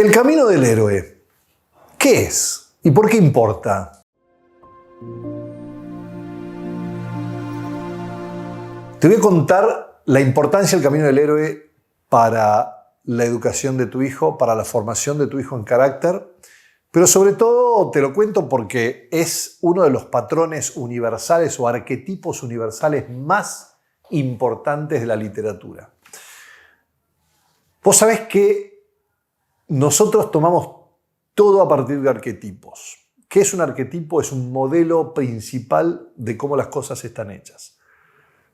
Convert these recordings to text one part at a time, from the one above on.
El camino del héroe, ¿qué es? ¿Y por qué importa? Te voy a contar la importancia del camino del héroe para la educación de tu hijo, para la formación de tu hijo en carácter, pero sobre todo te lo cuento porque es uno de los patrones universales o arquetipos universales más importantes de la literatura. Vos sabés que nosotros tomamos todo a partir de arquetipos. ¿Qué es un arquetipo? Es un modelo principal de cómo las cosas están hechas.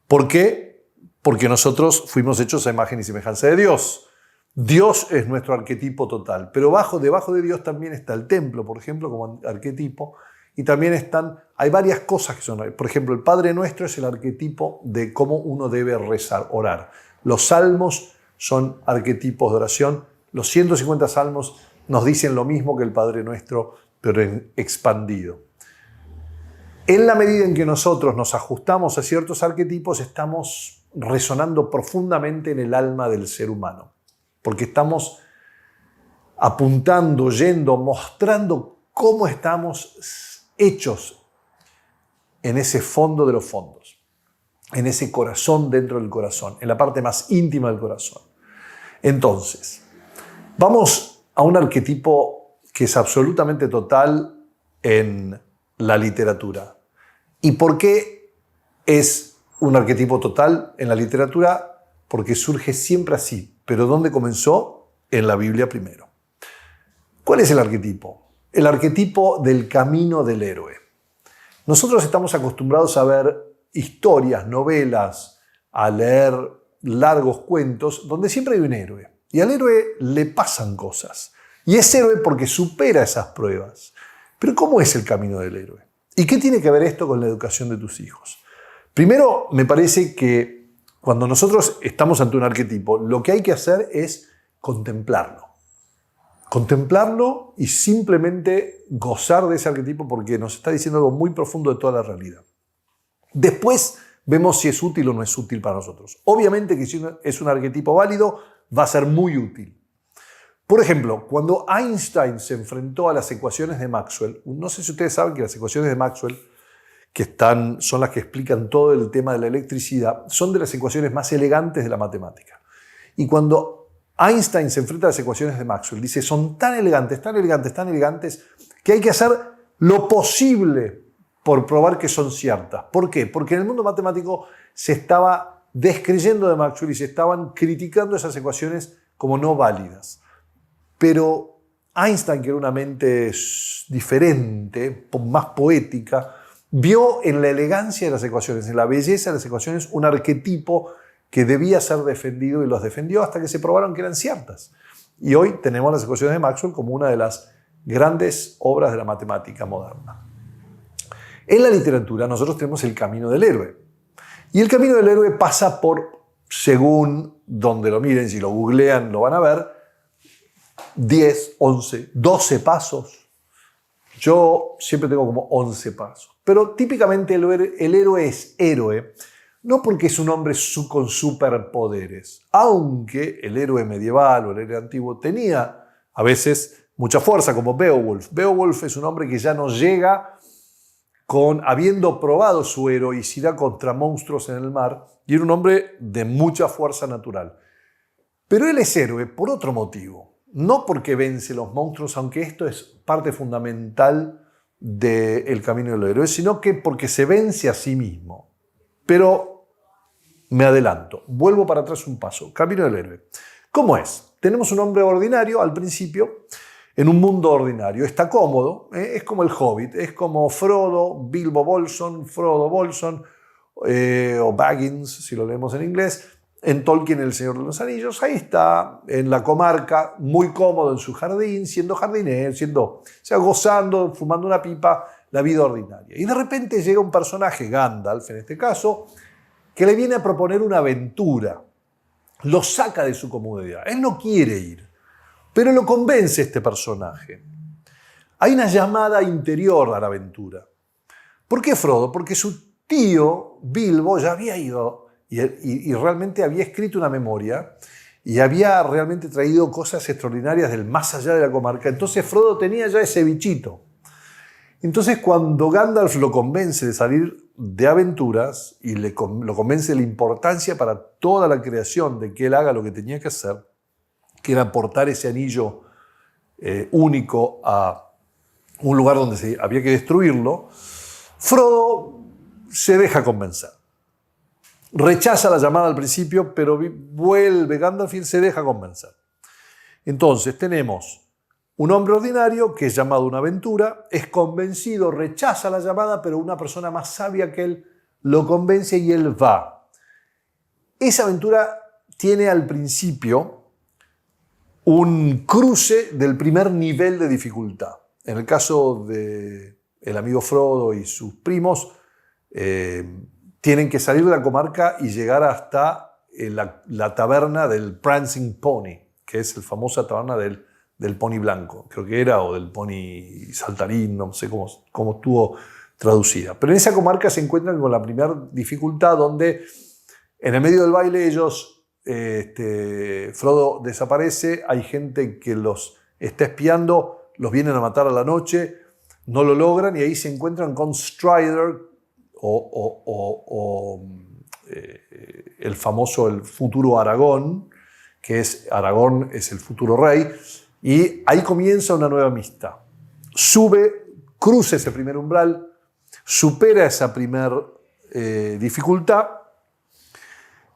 ¿Por qué? Porque nosotros fuimos hechos a imagen y semejanza de Dios. Dios es nuestro arquetipo total, pero debajo de Dios también está el templo, por ejemplo, como arquetipo, y también hay varias cosas que son, por ejemplo, el Padre Nuestro es el arquetipo de cómo uno debe rezar, orar. Los salmos son arquetipos de oración. Los 150 salmos nos dicen lo mismo que el Padre Nuestro, pero expandido. En la medida en que nosotros nos ajustamos a ciertos arquetipos, estamos resonando profundamente en el alma del ser humano, porque estamos apuntando, mostrando cómo estamos hechos en ese fondo de los fondos, en ese corazón dentro del corazón, en la parte más íntima del corazón. Entonces, vamos a un arquetipo que es absolutamente total en la literatura. ¿Y por qué es un arquetipo total en la literatura? Porque surge siempre así. ¿Pero dónde comenzó? En la Biblia primero. ¿Cuál es el arquetipo? El arquetipo del camino del héroe. Nosotros estamos acostumbrados a ver historias, novelas, a leer largos cuentos donde siempre hay un héroe. Y al héroe le pasan cosas. Y es héroe porque supera esas pruebas. Pero ¿cómo es el camino del héroe? ¿Y qué tiene que ver esto con la educación de tus hijos? Primero, me parece que cuando nosotros estamos ante un arquetipo, lo que hay que hacer es contemplarlo. Contemplarlo y simplemente gozar de ese arquetipo porque nos está diciendo algo muy profundo de toda la realidad. Después vemos si es útil o no es útil para nosotros. Obviamente que si es un arquetipo válido, va a ser muy útil. Por ejemplo, cuando Einstein se enfrentó a las ecuaciones de Maxwell, no sé si ustedes saben que las ecuaciones de Maxwell, son las que explican todo el tema de la electricidad, son de las ecuaciones más elegantes de la matemática. Y cuando Einstein se enfrenta a las ecuaciones de Maxwell, dice, son tan elegantes, tan elegantes, tan elegantes, que hay que hacer lo posible por probar que son ciertas. ¿Por qué? Porque en el mundo matemático se estaba descreyendo de Maxwell y se estaban criticando esas ecuaciones como no válidas. Pero Einstein, que era una mente diferente, más poética, vio en la elegancia de las ecuaciones, en la belleza de las ecuaciones, un arquetipo que debía ser defendido y los defendió hasta que se probaron que eran ciertas. Y hoy tenemos las ecuaciones de Maxwell como una de las grandes obras de la matemática moderna. En la literatura nosotros tenemos el camino del héroe. Y el camino del héroe pasa por, según donde lo miren, si lo googlean lo van a ver, 10, 11, 12 pasos. Yo siempre tengo como 11 pasos. Pero típicamente el héroe es héroe, no porque es un hombre con superpoderes, aunque el héroe medieval o el héroe antiguo tenía a veces mucha fuerza, como Beowulf. Beowulf es un hombre que ya no llega habiendo probado su heroicidad contra monstruos en el mar, y era un hombre de mucha fuerza natural. Pero él es héroe por otro motivo. No porque vence los monstruos, aunque esto es parte fundamental del camino del héroe, sino que porque se vence a sí mismo. Pero me adelanto, vuelvo para atrás un paso. Camino del héroe. ¿Cómo es? Tenemos un hombre ordinario al principio, en un mundo ordinario. Está cómodo, es como el Hobbit, es como Bilbo Bolsón, Frodo Bolsón, o Baggins, si lo leemos en inglés, en Tolkien, El Señor de los Anillos. Ahí está, en la comarca, muy cómodo en su jardín, siendo jardinero, gozando, fumando una pipa, la vida ordinaria. Y de repente llega un personaje, Gandalf en este caso, que le viene a proponer una aventura. Lo saca de su comodidad. Él no quiere ir, pero lo convence este personaje. Hay una llamada interior a la aventura. ¿Por qué Frodo? Porque su tío, Bilbo, ya había ido y realmente había escrito una memoria y había realmente traído cosas extraordinarias del más allá de la comarca. Entonces Frodo tenía ya ese bichito. Entonces cuando Gandalf lo convence de salir de aventuras y lo convence de la importancia para toda la creación de que él haga lo que tenía que hacer, que era portar ese anillo único a un lugar donde había que destruirlo, Frodo se deja convencer. Rechaza la llamada al principio, pero vuelve Gandalf y se deja convencer. Entonces tenemos un hombre ordinario que es llamado a una aventura, es convencido, rechaza la llamada, pero una persona más sabia que él lo convence y él va. Esa aventura tiene al principio un cruce del primer nivel de dificultad. En el caso del amigo Frodo y sus primos, tienen que salir de la comarca y llegar hasta la taberna del Prancing Pony, que es la famosa taberna del pony blanco, creo que era, o del pony saltarín, no sé cómo estuvo traducida. Pero en esa comarca se encuentran con la primera dificultad, donde en el medio del baile Frodo desaparece, hay gente que los está espiando, los vienen a matar a la noche, no lo logran y ahí se encuentran con Strider el futuro Aragorn, que Aragorn es el futuro rey, y ahí comienza una nueva amistad. Cruza ese primer umbral, supera esa primera dificultad,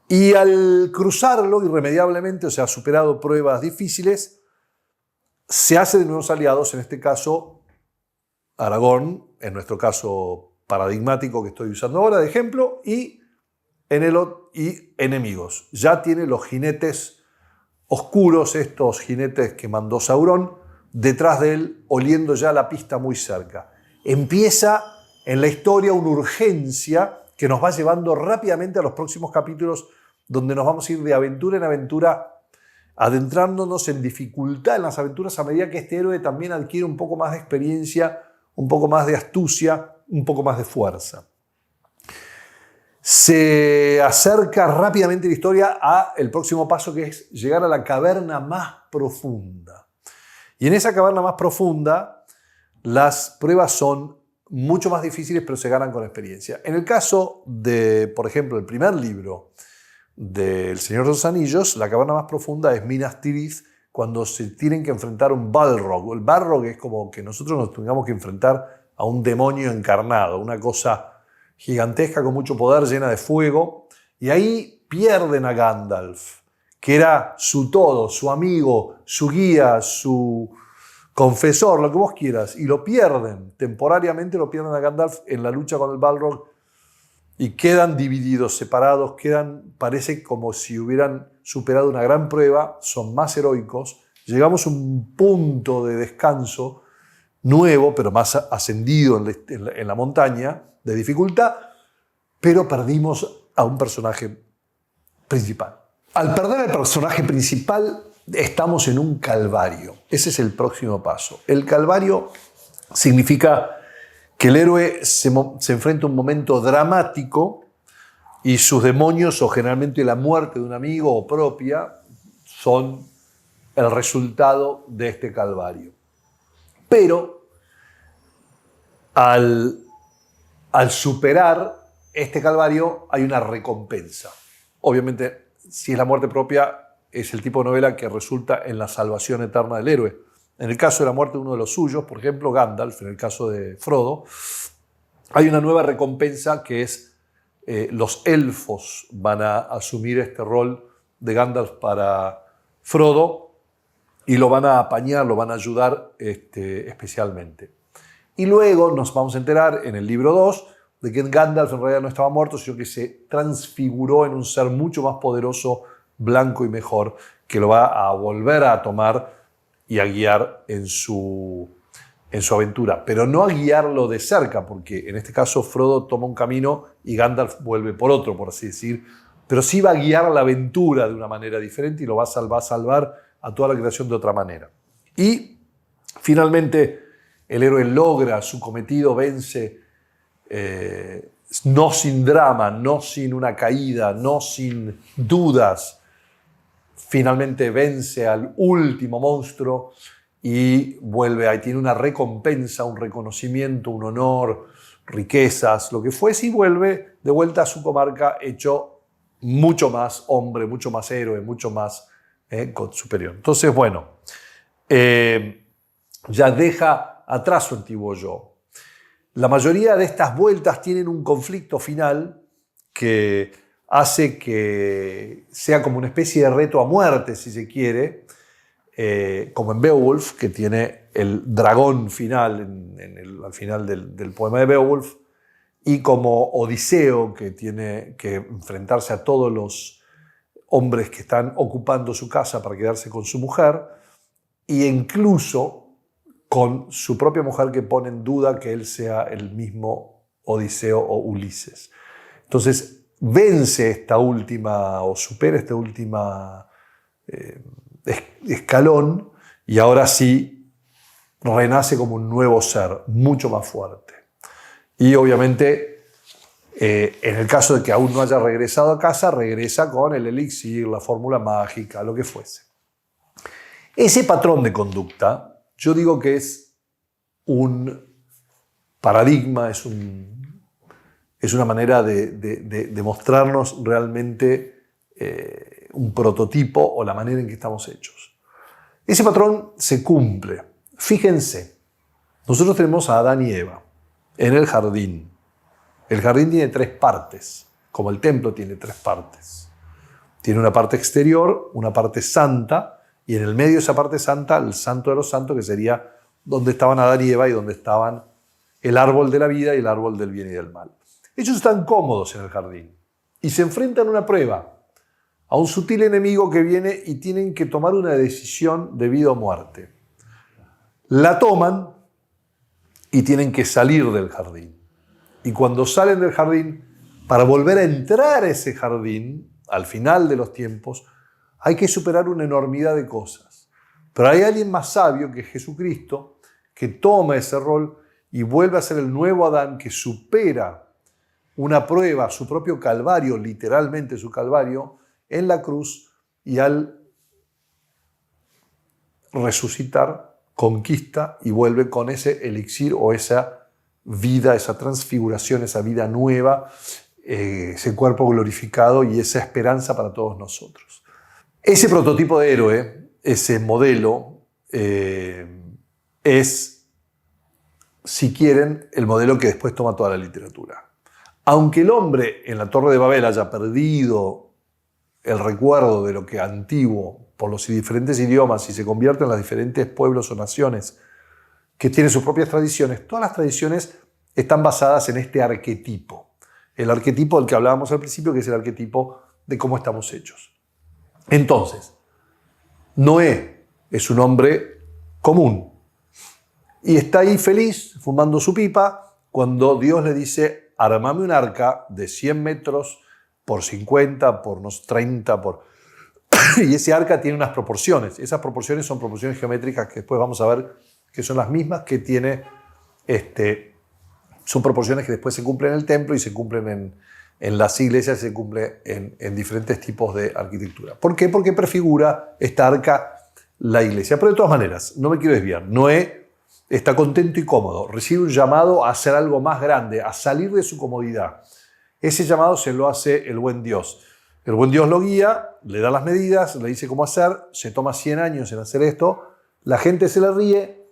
y al cruzarlo irremediablemente, o sea, ha superado pruebas difíciles, se hace de nuevos aliados, en este caso Aragorn, en nuestro caso paradigmático que estoy usando ahora de ejemplo, y enemigos. Ya tiene los jinetes oscuros, estos jinetes que mandó Sauron, detrás de él, oliendo ya la pista muy cerca. Empieza en la historia una urgencia que nos va llevando rápidamente a los próximos capítulos, donde nos vamos a ir de aventura en aventura, adentrándonos en dificultad en las aventuras a medida que este héroe también adquiere un poco más de experiencia, un poco más de astucia, un poco más de fuerza. Se acerca rápidamente la historia a el próximo paso, que es llegar a la caverna más profunda. Y en esa caverna más profunda las pruebas son mucho más difíciles, pero se ganan con experiencia. En el caso de, por ejemplo, el primer libro del Señor de los Anillos, la caverna más profunda es Minas Tirith, cuando se tienen que enfrentar a un Balrog. El Balrog es como que nosotros nos tengamos que enfrentar a un demonio encarnado, una cosa gigantesca con mucho poder, llena de fuego, y ahí pierden a Gandalf, que era su todo, su amigo, su guía, su confesor, lo que vos quieras, y lo pierden, temporariamente lo pierden a Gandalf en la lucha con el Balrog, y quedan divididos, separados, parece como si hubieran superado una gran prueba, son más heroicos, llegamos a un punto de descanso nuevo, pero más ascendido en la montaña, de dificultad, pero perdimos a un personaje principal. Al perder el personaje principal, estamos en un calvario. Ese es el próximo paso. El calvario significa que el héroe se enfrenta a un momento dramático y sus demonios, o generalmente la muerte de un amigo o propia, son el resultado de este calvario. Pero al superar este calvario hay una recompensa. Obviamente, si es la muerte propia, es el tipo de novela que resulta en la salvación eterna del héroe. En el caso de la muerte de uno de los suyos, por ejemplo, Gandalf, en el caso de Frodo, hay una nueva recompensa que es los elfos van a asumir este rol de Gandalf para Frodo y lo van a apañar, lo van a ayudar especialmente. Y luego nos vamos a enterar en el libro 2 de que Gandalf en realidad no estaba muerto, sino que se transfiguró en un ser mucho más poderoso, blanco y mejor, que lo va a volver a tomar y a guiar en su aventura. Pero no a guiarlo de cerca, porque en este caso Frodo toma un camino y Gandalf vuelve por otro, por así decir. Pero sí va a guiar la aventura de una manera diferente y lo va a salvar a toda la creación de otra manera. Y finalmente el héroe logra su cometido, vence, no sin drama, no sin una caída, no sin dudas. finalmente vence al último monstruo y vuelve ahí, tiene una recompensa, un reconocimiento, un honor, riquezas, lo que fuese, y vuelve de vuelta a su comarca hecho mucho más hombre, mucho más héroe, mucho más superior. Entonces, bueno, ya deja atrás su antiguo yo. La mayoría de estas vueltas tienen un conflicto final que hace que sea como una especie de reto a muerte, si se quiere, como en Beowulf, que tiene el dragón final al final del poema de Beowulf, y como Odiseo, que tiene que enfrentarse a todos los hombres que están ocupando su casa para quedarse con su mujer, e incluso con su propia mujer, que pone en duda que él sea el mismo Odiseo o Ulises. Entonces vence esta última, o supera esta última escalón, y ahora sí renace como un nuevo ser, mucho más fuerte. Y obviamente, en el caso de que aún no haya regresado a casa, regresa con el elixir, la fórmula mágica, lo que fuese. Ese patrón de conducta, yo digo que es un paradigma, es una manera de mostrarnos realmente un prototipo o la manera en que estamos hechos. Ese patrón se cumple. Fíjense, nosotros tenemos a Adán y Eva en el jardín. El jardín tiene 3 partes, como el templo tiene 3 partes. Tiene una parte exterior, una parte santa, y en el medio de esa parte santa, el santo de los santos, que sería donde estaban Adán y Eva y donde estaban el árbol de la vida y el árbol del bien y del mal. Ellos están cómodos en el jardín y se enfrentan a una prueba, a un sutil enemigo que viene, y tienen que tomar una decisión de vida o muerte. La toman y tienen que salir del jardín. Y cuando salen del jardín, para volver a entrar a ese jardín, al final de los tiempos, hay que superar una enormidad de cosas. Pero hay alguien más sabio que Jesucristo, que toma ese rol y vuelve a ser el nuevo Adán, que supera una prueba, su propio calvario, literalmente su calvario, en la cruz, y al resucitar, conquista y vuelve con ese elixir o esa vida, esa transfiguración, esa vida nueva, ese cuerpo glorificado y esa esperanza para todos nosotros. Ese prototipo de héroe, ese modelo, es, si quieren, el modelo que después toma toda la literatura. Aunque el hombre en la Torre de Babel haya perdido el recuerdo de lo que antiguo por los diferentes idiomas y se convierte en los diferentes pueblos o naciones que tienen sus propias tradiciones, todas las tradiciones están basadas en este arquetipo. El arquetipo del que hablábamos al principio, que es el arquetipo de cómo estamos hechos. Entonces, Noé es un hombre común y está ahí feliz, fumando su pipa, cuando Dios le dice: armame un arca de 100 metros por 50, por unos 30, y ese arca tiene unas proporciones. Esas proporciones son proporciones geométricas que después vamos a ver que son las mismas que tiene, son proporciones que después se cumplen en el templo y se cumplen en las iglesias, se cumplen en diferentes tipos de arquitectura. ¿Por qué? Porque prefigura esta arca la iglesia. Pero de todas maneras, no me quiero desviar. Noé está contento y cómodo, recibe un llamado a hacer algo más grande, a salir de su comodidad. Ese llamado se lo hace el buen Dios. El buen Dios lo guía, le da las medidas, le dice cómo hacer, se toma 100 años en hacer esto, la gente se le ríe,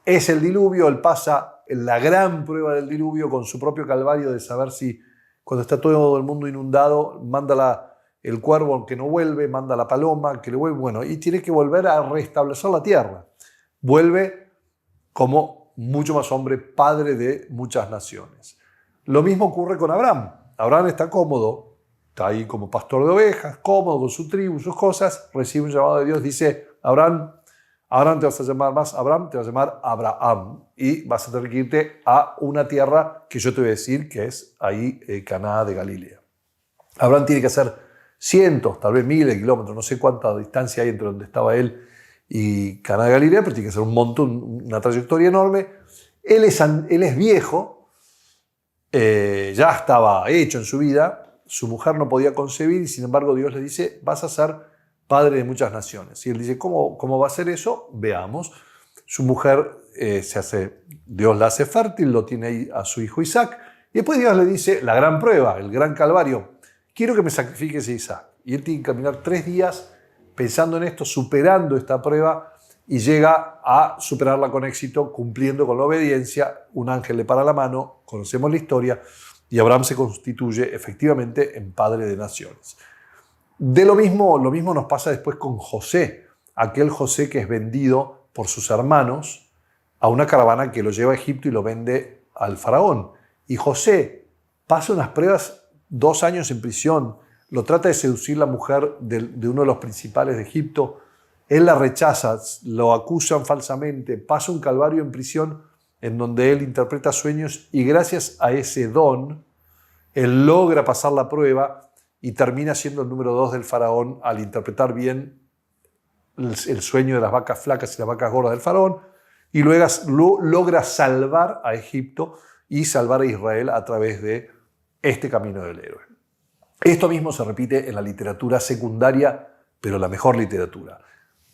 es el diluvio, él pasa la gran prueba del diluvio con su propio calvario de saber si cuando está todo el mundo inundado, manda el cuervo que no vuelve, manda la paloma que le vuelve, bueno, y tiene que volver a restablecer la tierra. Vuelve como mucho más hombre, padre de muchas naciones. Lo mismo ocurre con Abraham. Abraham está cómodo, está ahí como pastor de ovejas, cómodo con su tribu, sus cosas, recibe un llamado de Dios, dice: Abraham te vas a llamar más Abraham, te vas a llamar Abraham, y vas a tener que irte a una tierra que yo te voy a decir que es ahí Caná de Galilea. Abraham tiene que hacer cientos, tal vez miles de kilómetros, no sé cuánta distancia hay entre donde estaba él y Caná de Galilea, pero tiene que hacer un montón, una trayectoria enorme. Él es viejo, ya estaba hecho en su vida, su mujer no podía concebir y sin embargo Dios le dice: vas a ser padre de muchas naciones. Y él dice, ¿cómo va a ser eso? Veamos. Su mujer Dios la hace fértil, lo tiene ahí a su hijo Isaac, y después Dios le dice, la gran prueba, el gran calvario, quiero que me sacrifiques a Isaac. Y él tiene que caminar 3 días pensando en esto, superando esta prueba, y llega a superarla con éxito, cumpliendo con la obediencia. Un ángel le para la mano, conocemos la historia, y Abraham se constituye efectivamente en padre de naciones. Lo mismo nos pasa después con José, aquel José que es vendido por sus hermanos a una caravana que lo lleva a Egipto y lo vende al faraón. Y José pasa unas pruebas, 2 años en prisión, lo trata de seducir la mujer de uno de los principales de Egipto, él la rechaza, lo acusan falsamente, pasa un calvario en prisión en donde él interpreta sueños y gracias a ese don, él logra pasar la prueba y termina siendo el número 2 del faraón al interpretar bien el sueño de las vacas flacas y las vacas gordas del faraón, y luego logra salvar a Egipto y salvar a Israel a través de este camino del héroe. Esto mismo se repite en la literatura secundaria, pero la mejor literatura.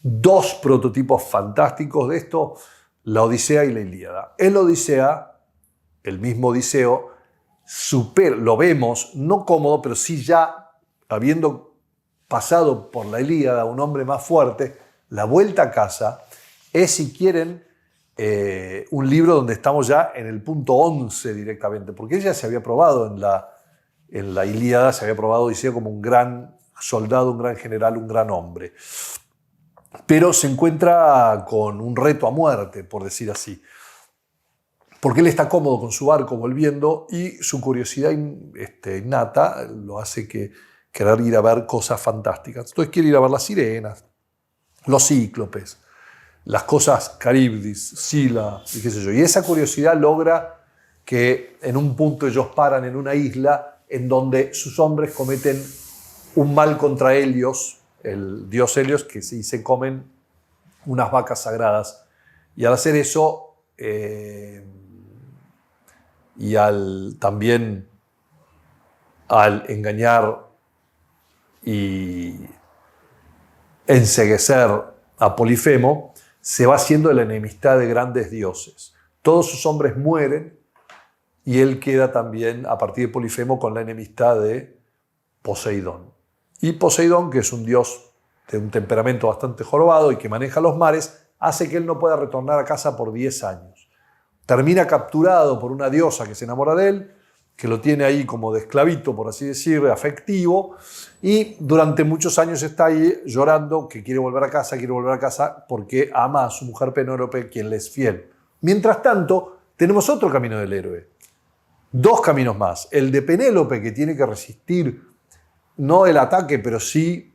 2 prototipos fantásticos de esto, la Odisea y la Ilíada. En la Odisea, el mismo Odiseo, lo vemos, no cómodo, pero sí ya habiendo pasado por la Ilíada, un hombre más fuerte, la vuelta a casa es, si quieren, un libro donde estamos ya en el punto 11 directamente, porque ella se había probado en la Ilíada, se había probado Odiseo como un gran soldado, un gran general, un gran hombre. Pero se encuentra con un reto a muerte, por decir así. Porque él está cómodo con su barco volviendo y su curiosidad innata lo hace querer ir a ver cosas fantásticas. Entonces quiere ir a ver las sirenas, los cíclopes, las cosas caribdis, Sila y qué sé yo. Y esa curiosidad logra que en un punto ellos paran en una isla en donde sus hombres cometen un mal contra Helios, el dios Helios, que se comen unas vacas sagradas. Y al hacer eso, también al engañar y enceguecer a Polifemo, se va haciendo la enemistad de grandes dioses. Todos sus hombres mueren y él queda también, a partir de Polifemo, con la enemistad de Poseidón. Y Poseidón, que es un dios de un temperamento bastante jorobado y que maneja los mares, hace que él no pueda retornar a casa por 10 años. Termina capturado por una diosa que se enamora de él, que lo tiene ahí como de esclavito, por así decir, afectivo, y durante muchos años está ahí llorando que quiere volver a casa porque ama a su mujer Penélope, quien le es fiel. Mientras tanto, tenemos otro camino del héroe. 2 caminos más. El de Penélope, que tiene que resistir, no el ataque, pero sí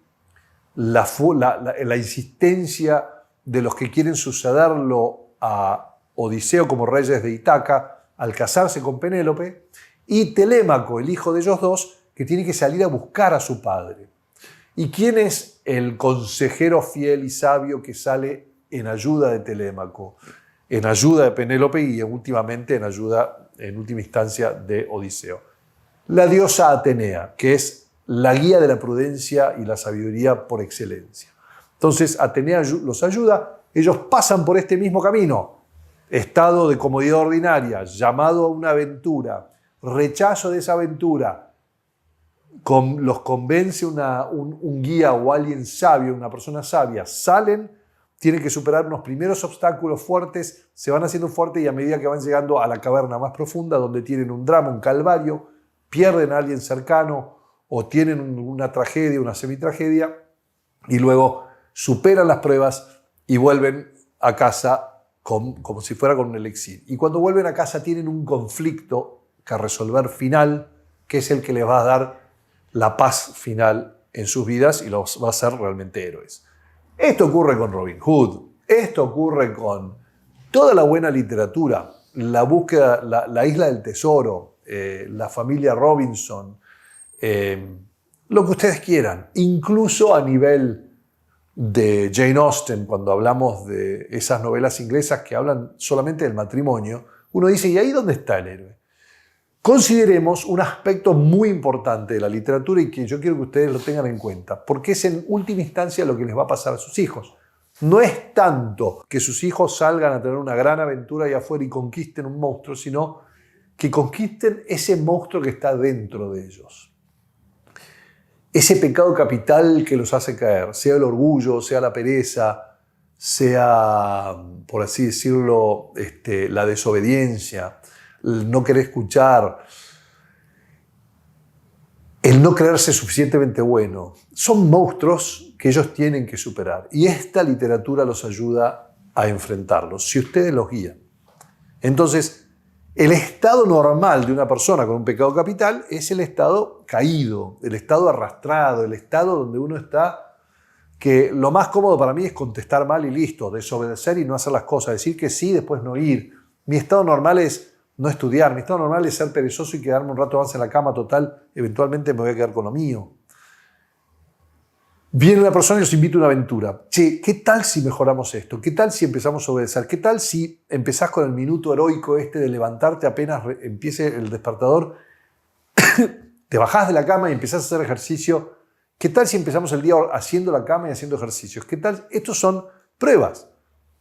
la insistencia de los que quieren sucederlo a Odiseo como reyes de Ítaca al casarse con Penélope, y Telémaco, el hijo de ellos 2, que tiene que salir a buscar a su padre. ¿Y quién es el consejero fiel y sabio que sale en ayuda de Telémaco, en ayuda de Penélope y últimamente en última instancia de Odiseo? La diosa Atenea, que es la guía de la prudencia y la sabiduría por excelencia. Entonces Atenea los ayuda, ellos pasan por este mismo camino, estado de comodidad ordinaria, llamado a una aventura, rechazo de esa aventura, los convence un guía o alguien sabio, una persona sabia, salen, tienen que superar unos primeros obstáculos fuertes, se van haciendo fuertes y a medida que van llegando a la caverna más profunda, donde tienen un drama, un calvario, pierden a alguien cercano o tienen una tragedia, una semitragedia, y luego superan las pruebas y vuelven a casa como si fuera con un elixir. Y cuando vuelven a casa tienen un conflicto que resolver final, que es el que les va a dar la paz final en sus vidas y los va a hacer realmente héroes. Esto ocurre con Robin Hood, esto ocurre con toda la buena literatura, la búsqueda, la isla del tesoro, la familia Robinson, lo que ustedes quieran, incluso a nivel de Jane Austen, cuando hablamos de esas novelas inglesas que hablan solamente del matrimonio, uno dice, ¿y ahí dónde está el héroe? consideremos un aspecto muy importante de la literatura y que yo quiero que ustedes lo tengan en cuenta, porque es en última instancia lo que les va a pasar a sus hijos. No es tanto que sus hijos salgan a tener una gran aventura allá afuera y conquisten un monstruo, sino que conquisten ese monstruo que está dentro de ellos. Ese pecado capital que los hace caer, sea el orgullo, sea la pereza, sea, por así decirlo, la desobediencia, el no querer escuchar, el no creerse suficientemente bueno. Son monstruos que ellos tienen que superar. Y esta literatura los ayuda a enfrentarlos, si ustedes los guían. Entonces, el estado normal de una persona con un pecado capital es el estado caído, el estado arrastrado, el estado donde uno está, que lo más cómodo para mí es contestar mal y listo, desobedecer y no hacer las cosas, decir que sí, después no ir. Mi estado normal es no estudiar, mi estado normal es ser perezoso y quedarme un rato más en la cama, total, eventualmente me voy a quedar con lo mío. Viene una persona y os invita a una aventura. Che, ¿qué tal si mejoramos esto? ¿Qué tal si empezamos a obedecer? ¿Qué tal si empezás con el minuto heroico de levantarte apenas empiece el despertador? Te bajás de la cama y empezás a hacer ejercicio. ¿Qué tal si empezamos el día haciendo la cama y haciendo ejercicios? ¿Qué tal? Estos son pruebas.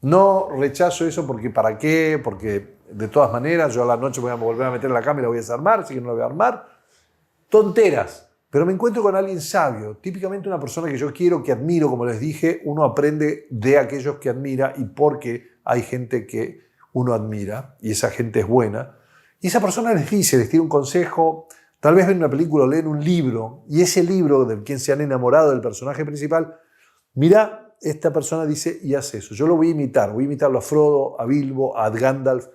No rechazo eso porque ¿para qué? Porque de todas maneras yo a la noche voy a volver a meter en la cama y la voy a desarmar, así que no la voy a armar. Tonteras. Pero me encuentro con alguien sabio, típicamente una persona que yo quiero, que admiro, como les dije, uno aprende de aquellos que admira y porque hay gente que uno admira y esa gente es buena. Y esa persona les dice, les tira un consejo, tal vez ven una película o leen un libro y ese libro del quien se han enamorado del personaje principal, mira, esta persona dice y hace eso. Yo lo voy a imitarlo a Frodo, a Bilbo, a Gandalf,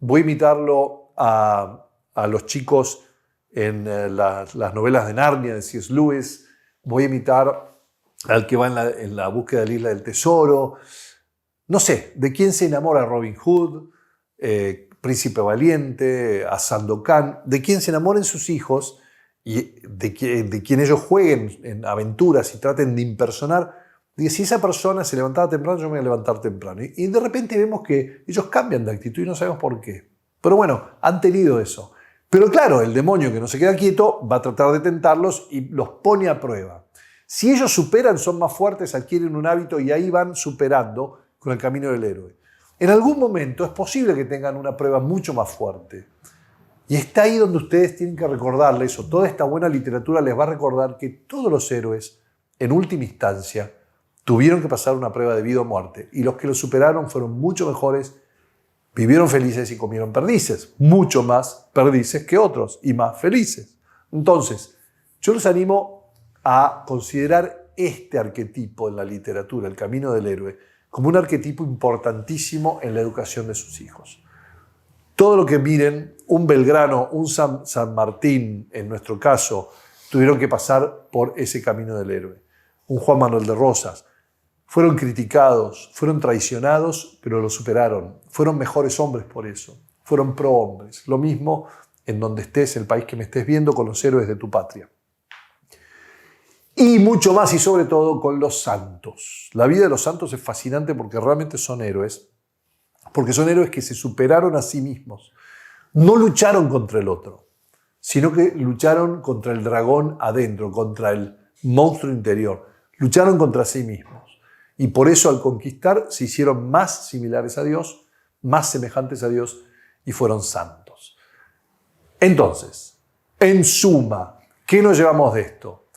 voy a imitarlo a los chicos en las novelas de Narnia de C.S. Lewis, voy a imitar al que va en la búsqueda de la isla del tesoro, no sé, de quién se enamora Robin Hood, Príncipe Valiente, a Sandokan, de quién se enamoren sus hijos y de quien ellos jueguen en aventuras y traten de impersonar. Y si esa persona se levantaba temprano, yo me voy a levantar temprano. Y de repente vemos que ellos cambian de actitud y no sabemos por qué. Pero bueno, han tenido eso. Pero claro, el demonio que no se queda quieto va a tratar de tentarlos y los pone a prueba. Si ellos superan, son más fuertes, adquieren un hábito y ahí van superando con el camino del héroe. En algún momento es posible que tengan una prueba mucho más fuerte. Y está ahí donde ustedes tienen que recordarle eso. Toda esta buena literatura les va a recordar que todos los héroes, en última instancia, tuvieron que pasar una prueba de vida o muerte. Y los que lo superaron fueron mucho mejores, vivieron felices y comieron perdices, mucho más perdices que otros y más felices. Entonces, yo los animo a considerar este arquetipo en la literatura, el camino del héroe, como un arquetipo importantísimo en la educación de sus hijos. Todo lo que miren, un Belgrano, un San Martín, en nuestro caso, tuvieron que pasar por ese camino del héroe. Un Juan Manuel de Rosas. Fueron criticados, fueron traicionados, pero lo superaron. Fueron mejores hombres por eso. Fueron prohombres. Lo mismo en donde estés, el país que me estés viendo, con los héroes de tu patria. Y mucho más y sobre todo con los santos. La vida de los santos es fascinante porque realmente son héroes. Porque son héroes que se superaron a sí mismos. No lucharon contra el otro, sino que lucharon contra el dragón adentro, contra el monstruo interior. Lucharon contra sí mismos. Y por eso al conquistar se hicieron más similares a Dios, más semejantes a Dios y fueron santos. Entonces, en suma, ¿qué nos llevamos de esto?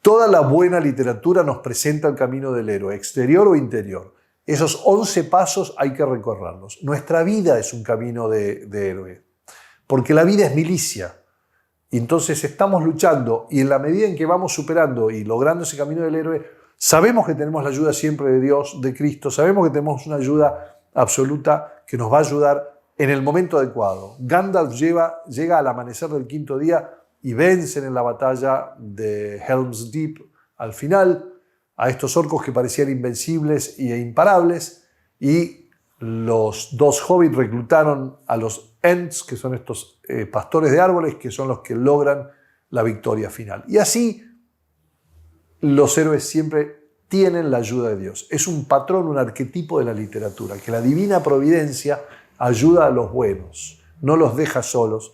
Toda la buena literatura nos presenta el camino del héroe, exterior o interior. Esos 11 pasos hay que recorrerlos. Nuestra vida es un camino de héroe, porque la vida es milicia. Y entonces estamos luchando y en la medida en que vamos superando y logrando ese camino del héroe, sabemos que tenemos la ayuda siempre de Dios, de Cristo, sabemos que tenemos una ayuda absoluta que nos va a ayudar en el momento adecuado. Gandalf llega al amanecer del quinto día y vencen en la batalla de Helm's Deep al final a estos orcos que parecían invencibles e imparables, y los dos hobbits reclutaron a los Ents, que son estos pastores de árboles, que son los que logran la victoria final. Y así los héroes siempre tienen la ayuda de Dios. Es un patrón, un arquetipo de la literatura, que la divina providencia ayuda a los buenos, no los deja solos.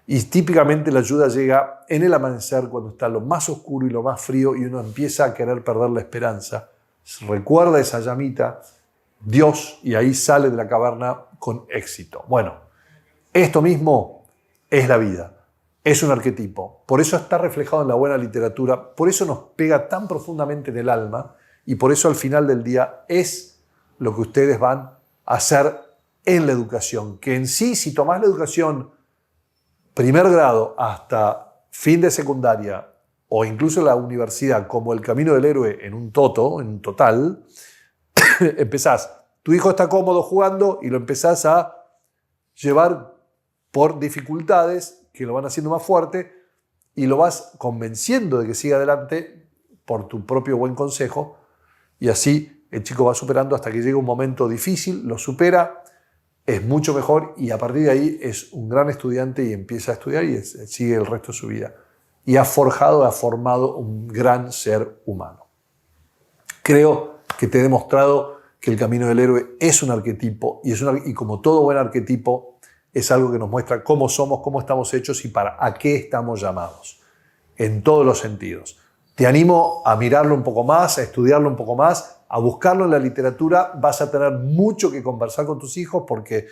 Y típicamente la ayuda llega en el amanecer, cuando está lo más oscuro y lo más frío y uno empieza a querer perder la esperanza. Recuerda esa llamita, Dios, y ahí sale de la caverna con éxito. Bueno, esto mismo es la vida, es un arquetipo. Por eso está reflejado en la buena literatura, por eso nos pega tan profundamente en el alma y por eso al final del día es lo que ustedes van a hacer en la educación. Que en sí, si tomás la educación primer grado hasta fin de secundaria o incluso la universidad como el camino del héroe en un total, empezás, tu hijo está cómodo jugando y lo empezás a llevar por dificultades que lo van haciendo más fuerte y lo vas convenciendo de que siga adelante por tu propio buen consejo y así el chico va superando hasta que llega un momento difícil, lo supera, es mucho mejor y a partir de ahí es un gran estudiante y empieza a estudiar y sigue el resto de su vida. Y ha formado un gran ser humano. Creo que te he demostrado que el camino del héroe es un arquetipo y como todo buen arquetipo es algo que nos muestra cómo somos, cómo estamos hechos y para a qué estamos llamados, en todos los sentidos. Te animo a mirarlo un poco más, a estudiarlo un poco más, a buscarlo en la literatura. Vas a tener mucho que conversar con tus hijos porque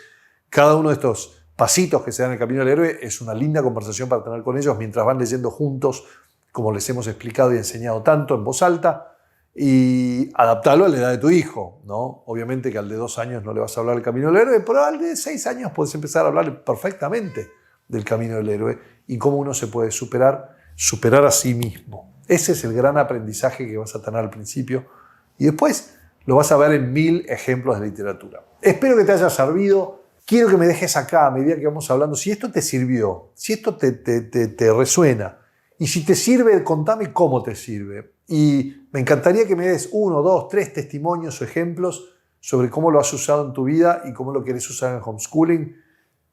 cada uno de estos pasitos que se dan en el camino del héroe es una linda conversación para tener con ellos mientras van leyendo juntos, como les hemos explicado y enseñado tanto en voz alta, y adaptarlo a la edad de tu hijo, ¿no? Obviamente que al de 2 años no le vas a hablar del camino del héroe, pero al de 6 años puedes empezar a hablar perfectamente del camino del héroe y cómo uno se puede superar a sí mismo. Ese es el gran aprendizaje que vas a tener al principio y después lo vas a ver en 1000 ejemplos de literatura. Espero que te haya servido. Quiero que me dejes acá a medida que vamos hablando si esto te sirvió, si esto te resuena. Y si te sirve, contame cómo te sirve. Y me encantaría que me des 1, 2, 3 testimonios o ejemplos sobre cómo lo has usado en tu vida y cómo lo querés usar en el homeschooling.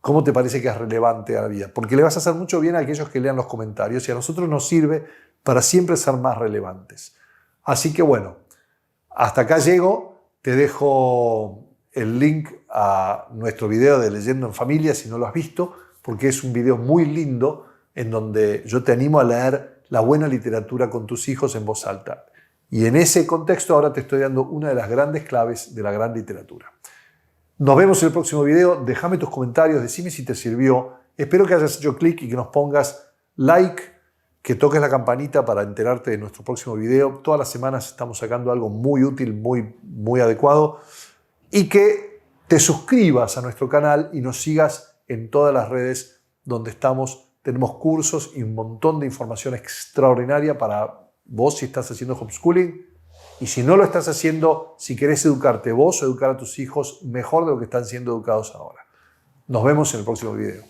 ¿Cómo te parece que es relevante a la vida? Porque le vas a hacer mucho bien a aquellos que lean los comentarios y a nosotros nos sirve para siempre ser más relevantes. Así que bueno, hasta acá llego. Te dejo el link a nuestro video de Leyendo en Familia si no lo has visto, porque es un video muy lindo en donde yo te animo a leer la buena literatura con tus hijos en voz alta. Y en ese contexto ahora te estoy dando una de las grandes claves de la gran literatura. Nos vemos en el próximo video. Déjame tus comentarios, decime si te sirvió. Espero que hayas hecho clic y que nos pongas like, que toques la campanita para enterarte de nuestro próximo video. Todas las semanas estamos sacando algo muy útil, muy adecuado. Y que te suscribas a nuestro canal y nos sigas en todas las redes donde estamos. Tenemos cursos y un montón de información extraordinaria para vos si estás haciendo homeschooling. Y si no lo estás haciendo, si querés educarte vos o educar a tus hijos mejor de lo que están siendo educados ahora. Nos vemos en el próximo video.